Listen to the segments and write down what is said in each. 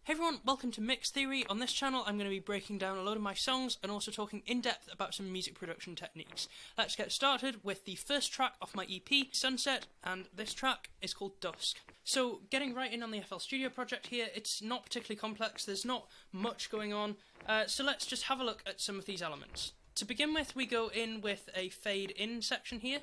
Hey everyone, welcome to Mix Theory. On this channel I'm going to be breaking down a load of my songs and also talking in depth about some music production techniques. Let's get started with the first track off my EP, Sunset, and this track is called Dusk. So getting right in on the FL Studio project here, it's not particularly complex, there's not much going on, so let's just have a look at some of these elements. To begin with, we go in with a fade in section here.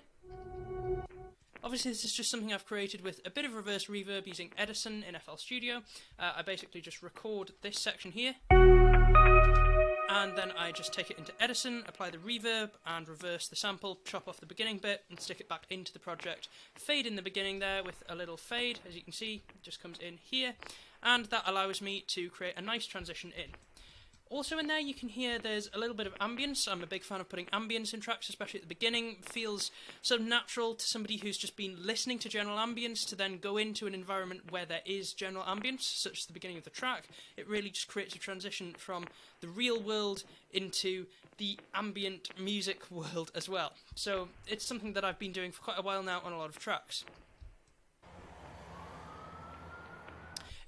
Obviously this is just something I've created with a bit of reverse reverb using Edison in FL Studio. I basically just record this section here, and then I just take it into Edison, apply the reverb, and reverse the sample, chop off the beginning bit, and stick it back into the project. Fade in the beginning there with a little fade, as you can see, it just comes in here, and that allows me to create a nice transition in. Also in there you can hear there's a little bit of ambience. I'm a big fan of putting ambience in tracks, especially at the beginning. It feels sort of natural to somebody who's just been listening to general ambience to then go into an environment where there is general ambience, such as the beginning of the track. It really just creates a transition from the real world into the ambient music world as well. So it's something that I've been doing for quite a while now on a lot of tracks.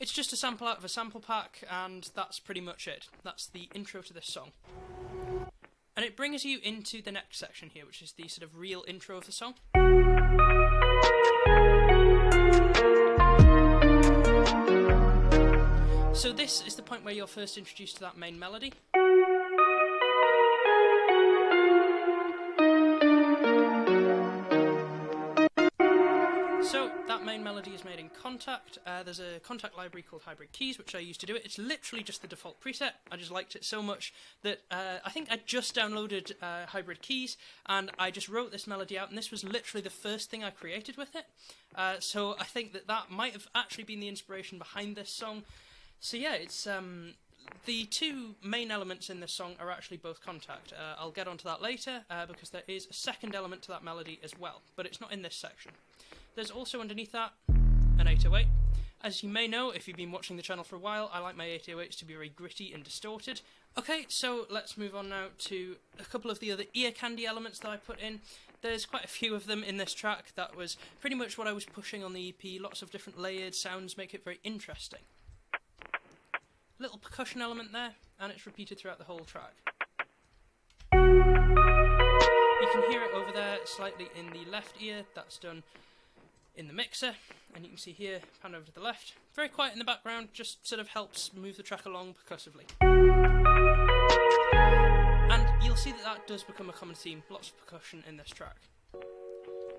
It's just a sample out of a sample pack, and that's pretty much it. That's the intro to this song. And it brings you into the next section here, which is the sort of real intro of the song. So this is the point where you're first introduced to that main melody. So that main melody is made in Kontakt. There's a Kontakt library called Hybrid Keys, which I use to do it. It's literally just the default preset. I just liked it so much that I think I just downloaded Hybrid Keys, and I just wrote this melody out, and this was literally the first thing I created with it. So I think that might have actually been the inspiration behind this song. So yeah, it's the two main elements in this song are actually both Kontakt. I'll get onto that later, because there is a second element to that melody as well, but it's not in this section. There's also underneath that an 808. As you may know, if you've been watching the channel for a while, I like my 808s to be very gritty and distorted. Okay, so let's move on now to a couple of the other ear candy elements that I put in. There's quite a few of them in this track. That was pretty much what I was pushing on the EP. Lots of different layered sounds make it very interesting. Little percussion element there, and it's repeated throughout the whole track. You can hear it over there slightly in the left ear. That's done in the mixer, and you can see here, pan over to the left, very quiet in the background, just sort of helps move the track along percussively. And you'll see that does become a common theme, lots of percussion in this track.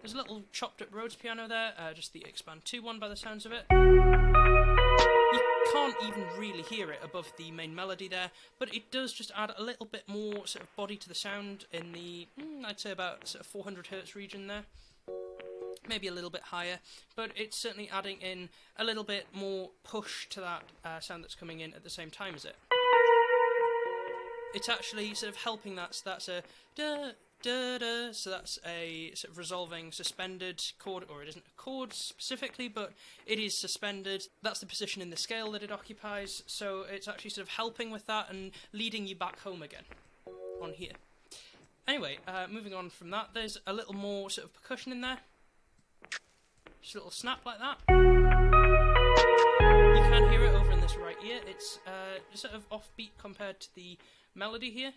There's a little chopped up Rhodes piano there, just the Expand 2 one by the sounds of it. You can't even really hear it above the main melody there, but it does just add a little bit more sort of body to the sound in the, I'd say about sort of 400 Hz region there. Maybe a little bit higher, but it's certainly adding in a little bit more push to that sound that's coming in at the same time as it. It's actually sort of helping that, so that's a da da da, so that's a sort of resolving suspended chord, or it isn't a chord specifically, but it is suspended. That's the position in the scale that it occupies, so it's actually sort of helping with that and leading you back home again on here. Anyway, moving on from that, there's a little more sort of percussion in there. Just a little snap like that. You can hear it over in this right ear. It's sort of offbeat compared to the melody here.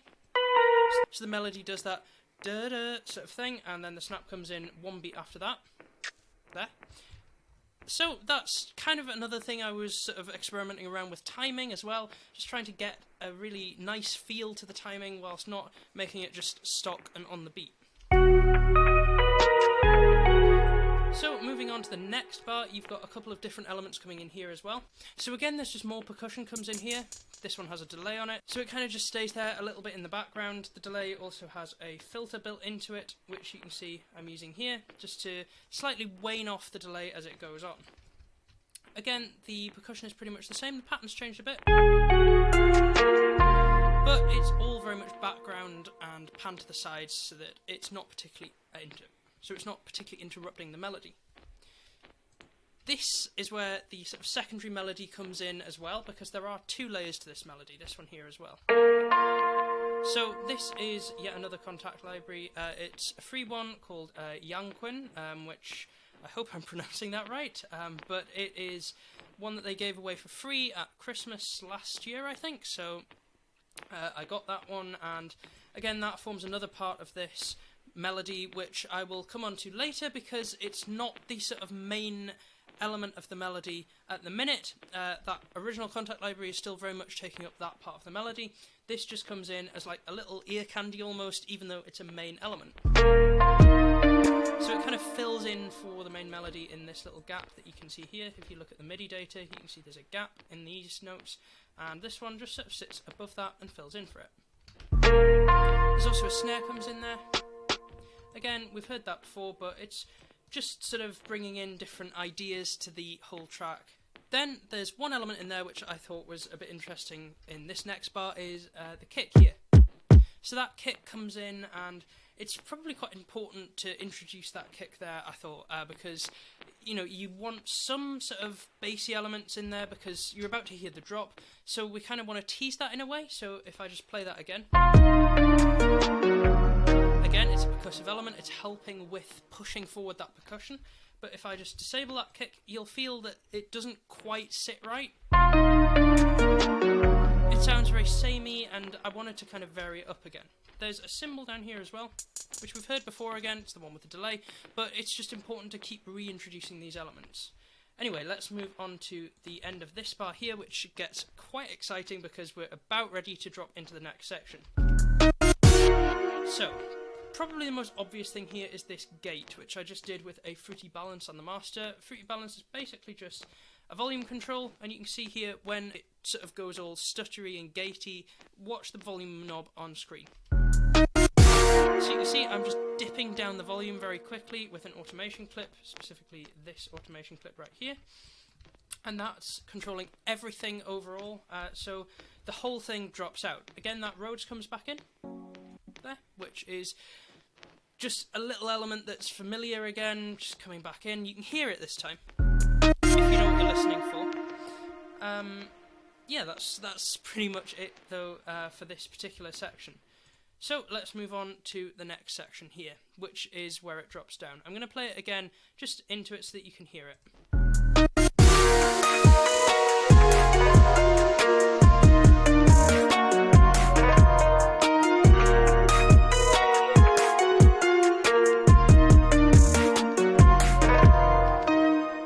So the melody does that da-da sort of thing, and then the snap comes in one beat after that. There. So that's kind of another thing I was sort of experimenting around with timing as well, just trying to get a really nice feel to the timing whilst not making it just stock and on the beat. So moving on to the next part, you've got a couple of different elements coming in here as well. So again, there's just more percussion comes in here. This one has a delay on it, so it kind of just stays there a little bit in the background. The delay also has a filter built into it, which you can see I'm using here, just to slightly wane off the delay as it goes on. Again, the percussion is pretty much the same, the pattern's changed a bit, but it's all very much background and pan to the sides so that it's not particularly interrupting the melody. This is where the sort of secondary melody comes in as well, because there are two layers to this melody, this one here as well. So this is yet another Kontakt library. It's a free one called Yangquin, which I hope I'm pronouncing that right, but it is one that they gave away for free at Christmas last year, I think, so I got that one, and again that forms another part of this melody, which I will come on to later because it's not the sort of main element of the melody at the minute. That original Contact library is still very much taking up that part of the melody. This just comes in as like a little ear candy almost, even though it's a main element. So it kind of fills in for the main melody in this little gap that you can see here. If you look at the MIDI data, you can see there's a gap in these notes, and this one just sort of sits above that and fills in for it. There's also a snare comes in there. Again, we've heard that before, but it's just sort of bringing in different ideas to the whole track. Then there's one element in there which I thought was a bit interesting in this next bar is the kick here. So that kick comes in, and it's probably quite important to introduce that kick there, I thought, because, you know, you want some sort of bassy elements in there because you're about to hear the drop, so we kind of want to tease that in a way. So if I just play that again, it's a percussive element, it's helping with pushing forward that percussion, but if I just disable that kick, you'll feel that it doesn't quite sit right. It sounds very samey, and I wanted to kind of vary it up again. There's a cymbal down here as well, which we've heard before again, it's the one with the delay, but it's just important to keep reintroducing these elements. Anyway, let's move on to the end of this bar here, which gets quite exciting because we're about ready to drop into the next section. So, probably the most obvious thing here is this gate, which I just did with a Fruity Balance on the master. Fruity Balance is basically just a volume control, and you can see here when it sort of goes all stuttery and gatey, watch the volume knob on screen. So you can see I'm just dipping down the volume very quickly with an automation clip, specifically this automation clip right here, and that's controlling everything overall, so the whole thing drops out. Again, that Rhodes comes back in there, which is just a little element that's familiar again, just coming back in. You can hear it this time, if you know what you're listening for. Yeah, that's pretty much it, though, for this particular section. So let's move on to the next section here, which is where it drops down. I'm going to play it again, just into it so that you can hear it.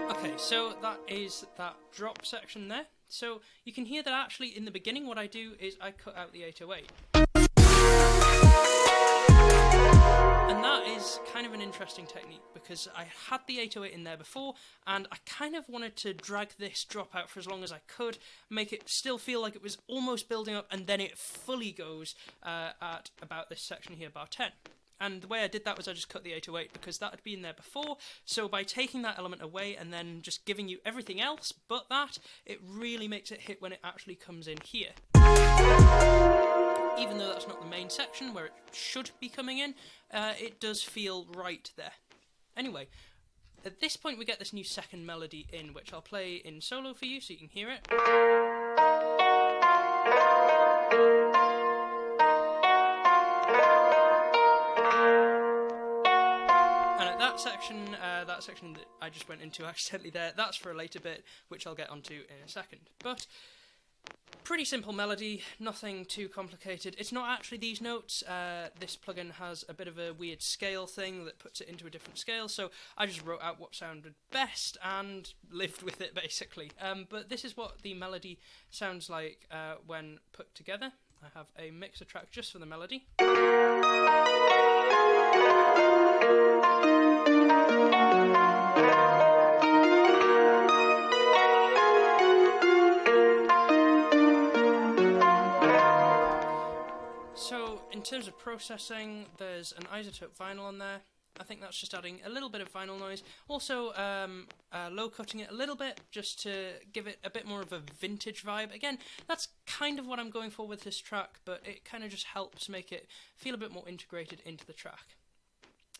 Okay, so that is that drop section there. So you can hear that actually in the beginning what I do is I cut out the 808. And that is kind of an interesting technique because I had the 808 in there before and I kind of wanted to drag this drop out for as long as I could, make it still feel like it was almost building up, and then it fully goes at about this section here, bar 10. And the way I did that was I just cut the 808 because that had been there before, so by taking that element away and then just giving you everything else but that, it really makes it hit when it actually comes in here. Even though that's not the main section where it should be coming in, it does feel right there. Anyway, at this point we get this new second melody in, which I'll play in solo for you so you can hear it. And at that section that I just went into accidentally there, that's for a later bit, which I'll get onto in a second. But pretty simple melody, nothing too complicated. It's not actually these notes. This plugin has a bit of a weird scale thing that puts it into a different scale, so I just wrote out what sounded best and lived with it, basically. But this is what the melody sounds like when put together. I have a mixer track just for the melody. So, in terms of processing, there's an isotope vinyl on there. I think that's just adding a little bit of vinyl noise. Also, low cutting it a little bit, just to give it a bit more of a vintage vibe. Again, that's kind of what I'm going for with this track, but it kind of just helps make it feel a bit more integrated into the track.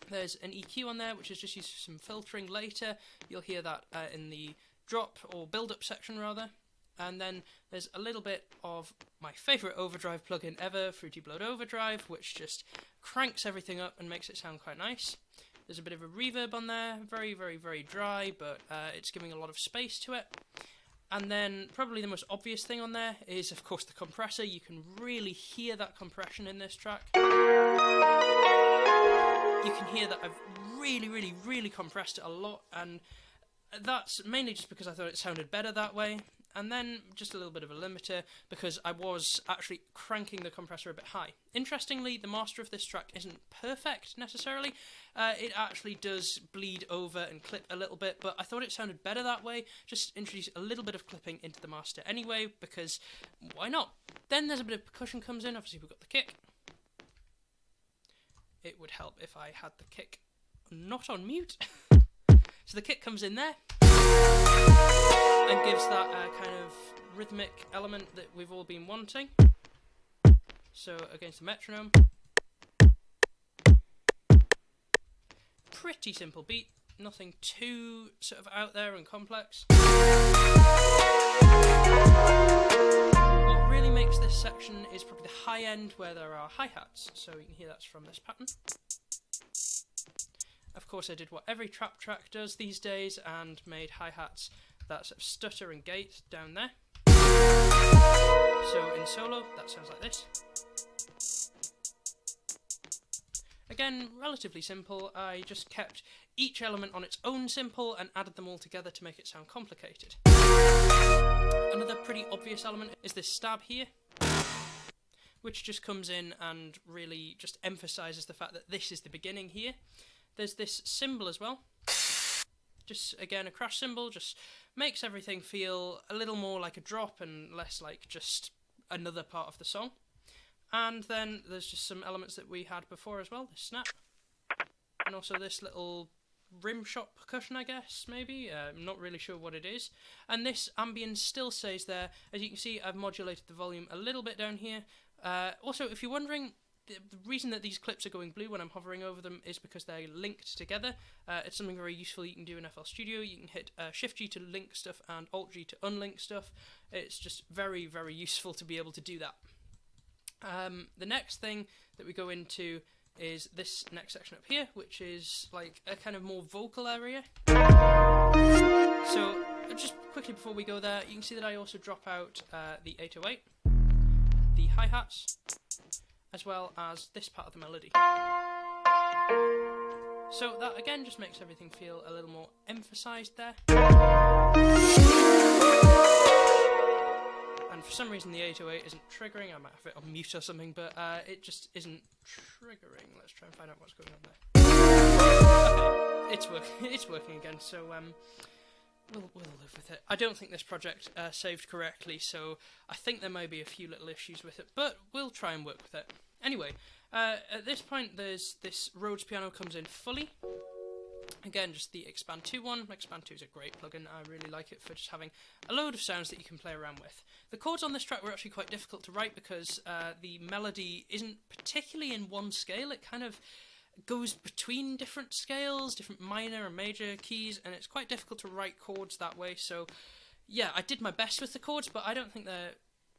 There's an EQ on there, which is just used for some filtering later. You'll hear that in the drop, or build-up section rather. And then there's a little bit of my favourite overdrive plugin ever, Fruity Blood Overdrive, which just cranks everything up and makes it sound quite nice. There's a bit of a reverb on there, very, very, very dry, but it's giving a lot of space to it. And then probably the most obvious thing on there is, of course, the compressor. You can really hear that compression in this track. You can hear that I've really, really, really compressed it a lot, and that's mainly just because I thought it sounded better that way. And then just a little bit of a limiter because I was actually cranking the compressor a bit high. Interestingly, the master of this track isn't perfect necessarily. It actually does bleed over and clip a little bit, but I thought it sounded better that way. Just introduce a little bit of clipping into the master anyway, because why not? Then there's a bit of percussion comes in. Obviously we've got the kick. It would help if I had the kick not on mute. So the kick comes in there and gives that kind of rhythmic element that we've all been wanting. So against the metronome. Pretty simple beat, nothing too sort of out there and complex. What really makes this section is probably the high end where there are hi-hats, so you can hear that's from this pattern. Of course I did what every trap track does these days and made hi-hats that sort of stutter and gate down there. So in solo that sounds like this. Again, relatively simple. I just kept each element on its own simple and added them all together to make it sound complicated. Another pretty obvious element is this stab here, which just comes in and really just emphasises the fact that this is the beginning here. There's this cymbal as well. Just, again, a crash cymbal, just makes everything feel a little more like a drop and less like just another part of the song. And then there's just some elements that we had before as well, this snap. And also this little rim shot percussion, I guess, maybe. I'm not really sure what it is. And this ambience still stays there. As you can see, I've modulated the volume a little bit down here. Also, if you're wondering, the reason that these clips are going blue when I'm hovering over them is because they're linked together. It's something very useful you can do in FL Studio. You can hit Shift-G to link stuff and Alt-G to unlink stuff. It's just very, very useful to be able to do that. The next thing that we go into is this next section up here, which is like a kind of more vocal area. So just quickly before we go there, you can see that I also drop out the 808, the hi-hats, as well as this part of the melody. So that again just makes everything feel a little more emphasised there. And for some reason the 808 isn't triggering. I might have it on mute or something, but it just isn't triggering. Let's try and find out what's going on there. Okay, it's working again, so we'll live with it. I don't think this project saved correctly, so I think there may be a few little issues with it, but we'll try and work with it. Anyway, at this point there's this Rhodes piano comes in fully. Again, just the Expand 2 one. Expand 2 is a great plugin. I really like it for just having a load of sounds that you can play around with. The chords on this track were actually quite difficult to write because the melody isn't particularly in one scale. It kind of goes between different scales, different minor and major keys, and it's quite difficult to write chords that way. So, yeah, I did my best with the chords, but I don't think they're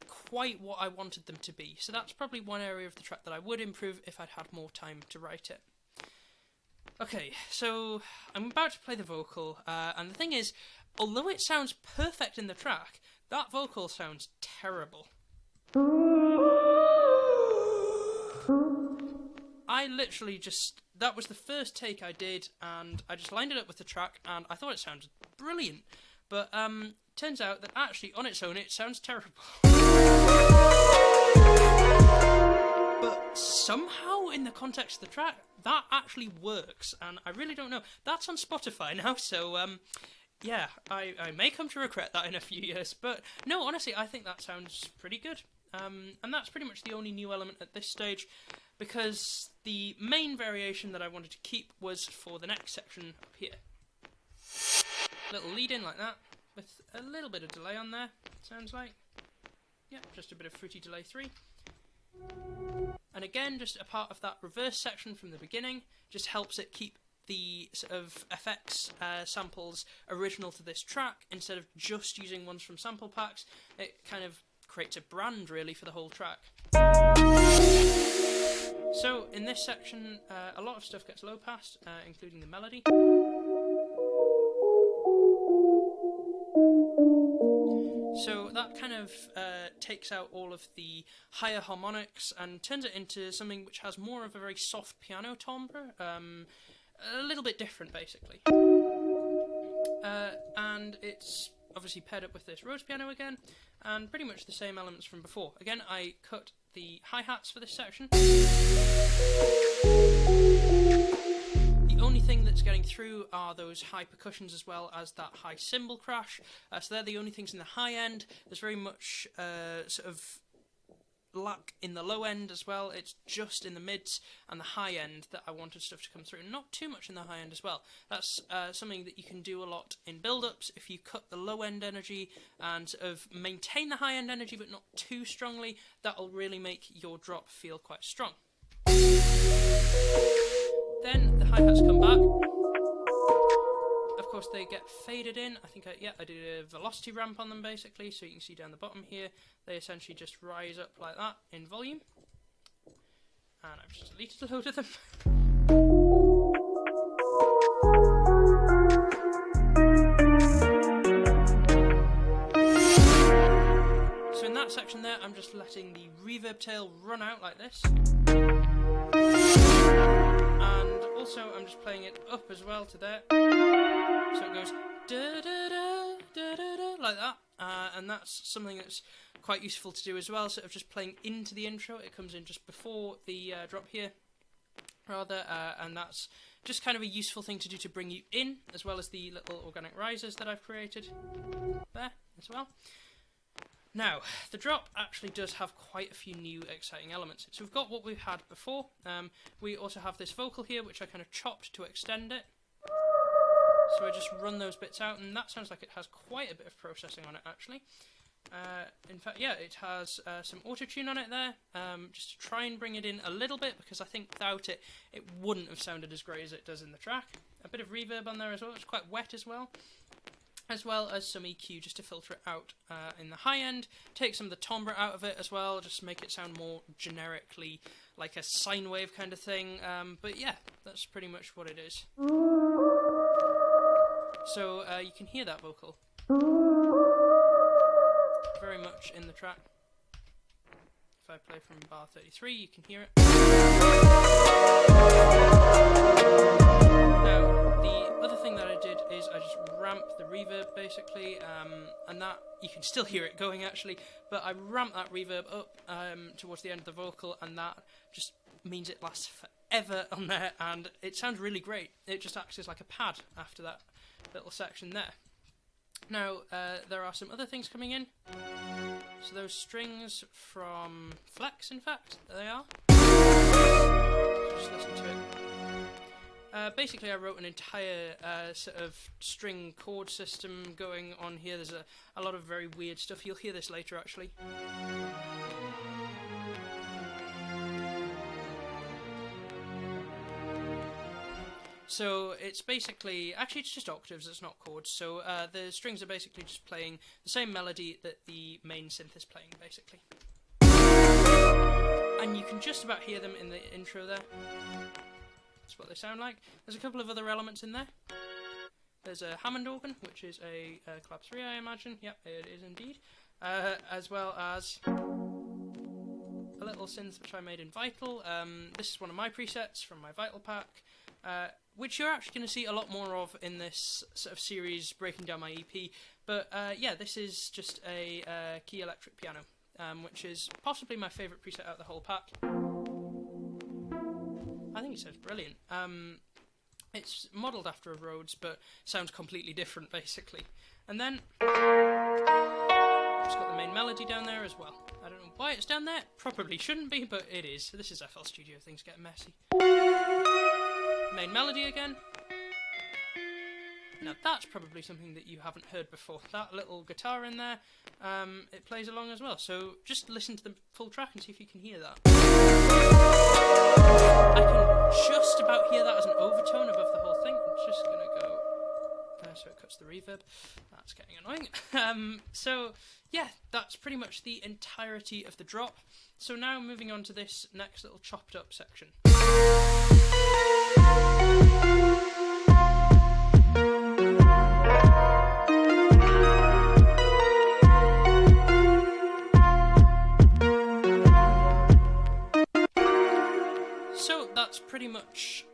quite what I wanted them to be. So that's probably one area of the track that I would improve if I'd had more time to write it. Okay, so I'm about to play the vocal, and the thing is, although it sounds perfect in the track, that vocal sounds terrible. I literally just, that was the first take I did, and I just lined it up with the track, and I thought it sounded brilliant. But turns out that actually, on its own, it sounds terrible. But somehow, in the context of the track, that actually works, and I really don't know. That's on Spotify now, so yeah, I may come to regret that in a few years. But no, honestly, I think that sounds pretty good. And that's pretty much the only new element at this stage, because the main variation that I wanted to keep was for the next section up here. Little lead in like that, with a little bit of delay on there, sounds like. Yeah, just a bit of fruity delay 3. And again, just a part of that reverse section from the beginning, just helps it keep the sort of effects samples original to this track, instead of just using ones from sample packs. It kind of creates a brand really for the whole track. So in this section, a lot of stuff gets low passed, including the melody. So that kind of takes out all of the higher harmonics and turns it into something which has more of a very soft piano timbre, a little bit different basically. And it's obviously paired up with this Rhodes piano again, and pretty much the same elements from before. Again, I cut the hi-hats for this section. The only thing that's getting through are those high percussions as well as that high cymbal crash. So they're the only things in the high end. There's very much sort of lack in the low end as well. It's just in the mids and the high end that I wanted stuff to come through. Not too much in the high end as well. That's something that you can do a lot in build-ups. If you cut the low end energy and sort of maintain the high end energy but not too strongly, that'll really make your drop feel quite strong. Then the hi-hats come back. Of course they get faded in. I think I did a velocity ramp on them basically, so you can see down the bottom here they essentially just rise up like that in volume. And I've just deleted a load of them. So in that section there I'm just letting the reverb tail run out like this. And also I'm just playing it up as well to there. So it goes da da da da da da like that, and that's something that's quite useful to do as well. Sort of just playing into the intro. It comes in just before the drop here, rather, and that's just kind of a useful thing to do to bring you in, as well as the little organic risers that I've created there as well. Now, the drop actually does have quite a few new exciting elements. So we've got what we've had before. We also have this vocal here, which I kind of chopped to extend it. So I just run those bits out, and that sounds like it has quite a bit of processing on it, actually. In fact, yeah, it has some auto-tune on it there, just to try and bring it in a little bit, because I think without it, it wouldn't have sounded as great as it does in the track. A bit of reverb on there as well, it's quite wet as well as some EQ just to filter it out in the high end, take some of the timbre out of it as well, just make it sound more generically like a sine wave kind of thing, but yeah, that's pretty much what it is. So you can hear that vocal very much in the track. If I play from bar 33, you can hear it. Now, the other thing that I did is I just ramped the reverb basically, and that, you can still hear it going actually, but I ramped that reverb up towards the end of the vocal, and that just means it lasts forever on there, and it sounds really great. It just acts as like a pad after that little section there. Now, there are some other things coming in. So those strings from Flex, in fact, there they are. Just listen to it. Basically, I wrote an entire sort of string chord system going on here. There's a lot of very weird stuff. You'll hear this later, actually. So it's basically, actually it's just octaves, it's not chords, so the strings are basically just playing the same melody that the main synth is playing, basically. And you can just about hear them in the intro there. That's what they sound like. There's a couple of other elements in there. There's a Hammond organ, which is a Clap 3, I imagine. Yep, it is indeed. As well as a little synth which I made in Vital. This is one of my presets from my Vital pack. Which you're actually going to see a lot more of in this sort of series breaking down my EP. But yeah, this is just a key electric piano, which is possibly my favourite preset out of the whole pack. I think it sounds brilliant. It's modelled after a Rhodes, but sounds completely different, basically. And then it's got the main melody down there as well. I don't know why it's down there. Probably shouldn't be, but it is. This is FL Studio, things get messy. Main melody again. Now that's probably something that you haven't heard before. That little guitar in there, it plays along as well. So just listen to the full track and see if you can hear that. I can just about hear that as an overtone above the whole thing. I'm just going to go... so it cuts the reverb. That That's getting annoying. So yeah, that's pretty much the entirety of the drop. So now moving on to this next little chopped up section. So that's pretty much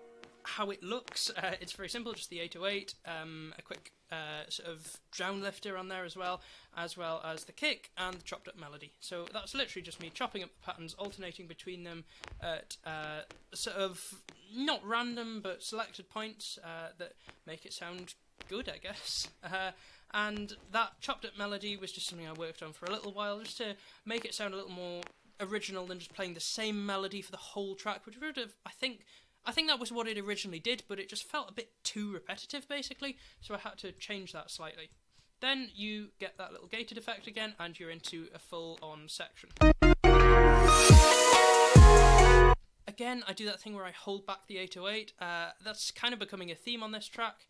how it looks. It's very simple, just the 808, a quick sort of down lifter on there as well as the kick and the chopped up melody. So that's literally just me chopping up the patterns, alternating between them at sort of not random but selected points that make it sound good, I guess. And that chopped up melody was just something I worked on for a little while, just to make it sound a little more original than just playing the same melody for the whole track, which would have, I think that was what it originally did, but it just felt a bit too repetitive, basically, so I had to change that slightly. Then you get that little gated effect again, and you're into a full-on section. Again, I do that thing where I hold back the 808. That's kind of becoming a theme on this track.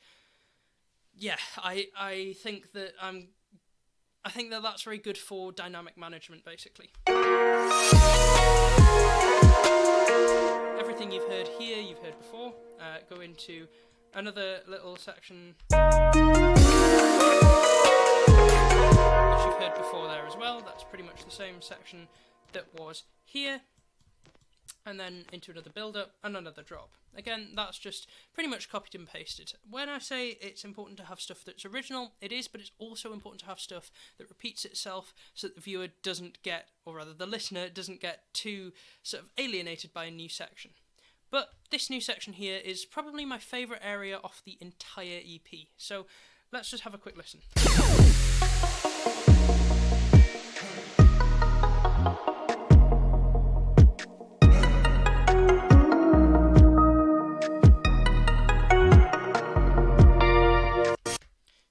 Yeah, I think that that's very good for dynamic management, basically. Everything you've heard here, you've heard before. Go into another little section, which you've heard before there as well. That's pretty much the same section that was here. And then into another build-up and another drop. Again, that's just pretty much copied and pasted. When I say it's important to have stuff that's original, it is, but it's also important to have stuff that repeats itself so that the viewer doesn't get, or rather the listener doesn't get too sort of alienated by a new section. But this new section here is probably my favourite area off the entire EP. So let's just have a quick listen.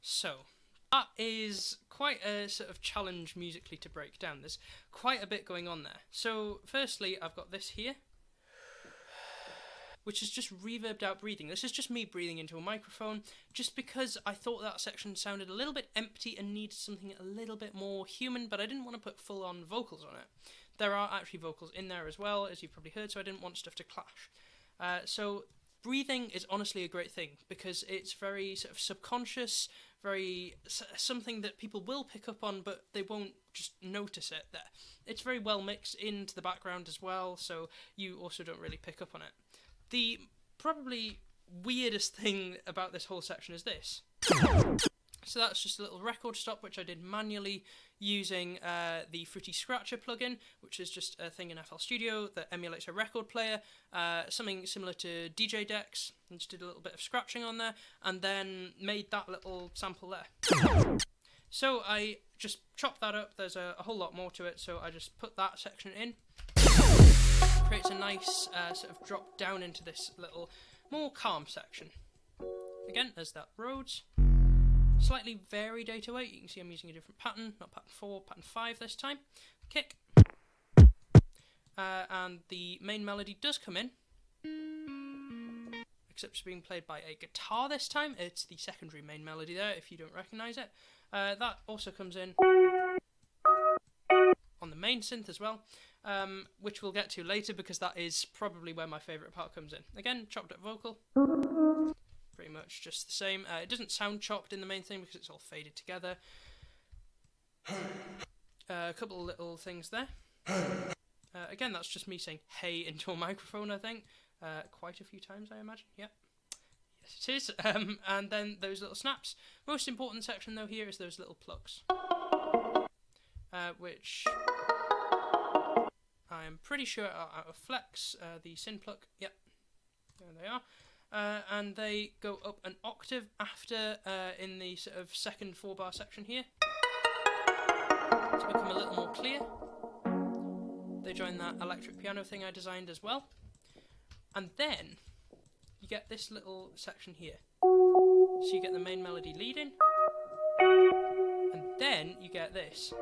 So, that is quite a sort of challenge musically to break down. There's quite a bit going on there. So, firstly, I've got this here, which is just reverbed out breathing. This is just me breathing into a microphone, just because I thought that section sounded a little bit empty and needed something a little bit more human, but I didn't want to put full-on vocals on it. There are actually vocals in there as well, as you've probably heard, so I didn't want stuff to clash. So, breathing is honestly a great thing, because it's very sort of subconscious, very something that people will pick up on, but they won't just notice it there. It's very well mixed into the background as well, so you also don't really pick up on it. The probably weirdest thing about this whole section is this. So that's just a little record stop, which I did manually using the Fruity Scratcher plugin, which is just a thing in FL Studio that emulates a record player, something similar to DJ decks, and just did a little bit of scratching on there, and then made that little sample there. So I just chopped that up. There's a whole lot more to it, so I just put that section in. Creates a nice sort of drop down into this little more calm section. Again, there's that Rhodes. Slightly varied 808, you can see I'm using a different pattern, not pattern 4, pattern 5 this time. Kick. And the main melody does come in, except it's being played by a guitar this time. It's the secondary main melody there, if you don't recognise it. That also comes in on the main synth as well, which we'll get to later, because that is probably where my favourite part comes in. Again, chopped up vocal. Pretty much just the same. It doesn't sound chopped in the main thing because it's all faded together. A couple of little things there. Again, that's just me saying hey into a microphone, I think. Quite a few times, I imagine. Yep. Yes, it is. And then those little snaps. Most important section, though, here is those little plucks. Which I'm pretty sure are out of Flex, the Synth pluck. Yep. There they are. And they go up an octave after in the sort of second 4-bar section here to become a little more clear. They join that electric piano thing I designed as well. And then you get this little section here. So you get the main melody leading, and then you get this.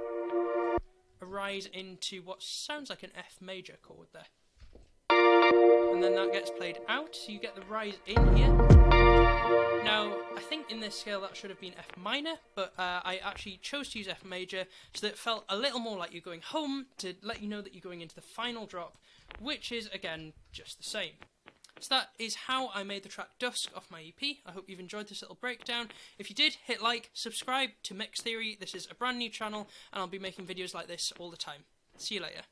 A rise into what sounds like an F major chord there. And then that gets played out, so you get the rise in here. Now, I think in this scale that should have been F minor, but I actually chose to use F major so that it felt a little more like you're going home, to let you know that you're going into the final drop, which is, again, just the same. So that is how I made the track Dusk off my EP. I hope you've enjoyed this little breakdown. If you did, hit like, subscribe to Mix Theory. This is a brand new channel, and I'll be making videos like this all the time. See you later.